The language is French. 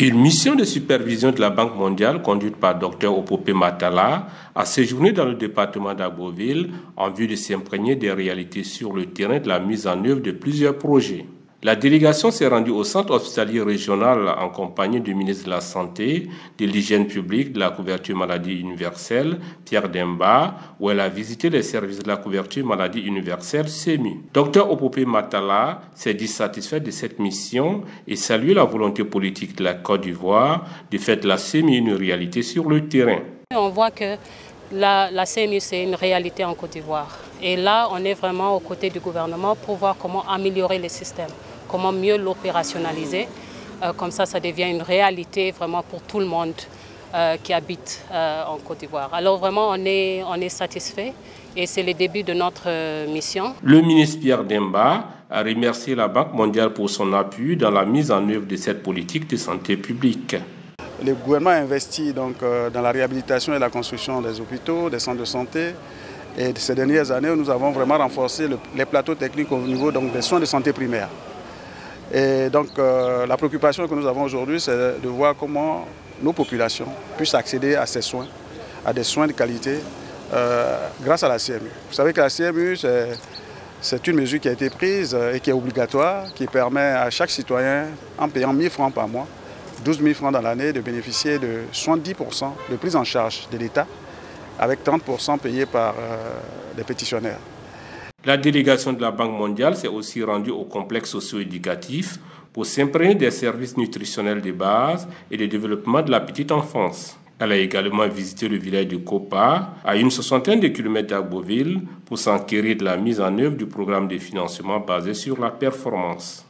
Une mission de supervision de la Banque mondiale conduite par Dr Opope Matala a séjourné dans le département d'Agboville en vue de s'imprégner des réalités sur le terrain de la mise en œuvre de plusieurs projets. La délégation s'est rendue au centre hospitalier régional en compagnie du ministre de la Santé, de l'Hygiène publique, de la couverture maladie universelle, Pierre Demba, où elle a visité les services de la couverture maladie universelle SEMI. Dr Opope Matala s'est dit satisfait de cette mission et salué la volonté politique de la Côte d'Ivoire de faire de la SEMI une réalité sur le terrain. On voit que la CMU, c'est une réalité en Côte d'Ivoire. Et là, on est vraiment aux côtés du gouvernement pour voir comment améliorer le système, comment mieux l'opérationnaliser. Comme ça devient une réalité vraiment pour tout le monde qui habite en Côte d'Ivoire. Alors vraiment, on est satisfait et c'est le début de notre mission. Le ministre Pierre Demba a remercié la Banque mondiale pour son appui dans la mise en œuvre de cette politique de santé publique. Le gouvernement investit donc dans la réhabilitation et la construction des hôpitaux, des centres de santé. Et ces dernières années, nous avons vraiment renforcé les plateaux techniques au niveau donc, des soins de santé primaires. Et donc la préoccupation que nous avons aujourd'hui, c'est de voir comment nos populations puissent accéder à ces soins, à des soins de qualité grâce à la CMU. Vous savez que la CMU, c'est une mesure qui a été prise et qui est obligatoire, qui permet à chaque citoyen, en payant 1 000 francs par mois, 12 000 francs dans l'année, de bénéficier de 70% de prise en charge de l'État, avec 30% payés par les pétitionnaires. La délégation de la Banque mondiale s'est aussi rendue au complexe socio-éducatif pour s'imprégner des services nutritionnels de base et de développement de la petite enfance. Elle a également visité le village de Kopa, à une 60aine de kilomètres d'Agboville, pour s'enquérir de la mise en œuvre du programme de financement basé sur la performance.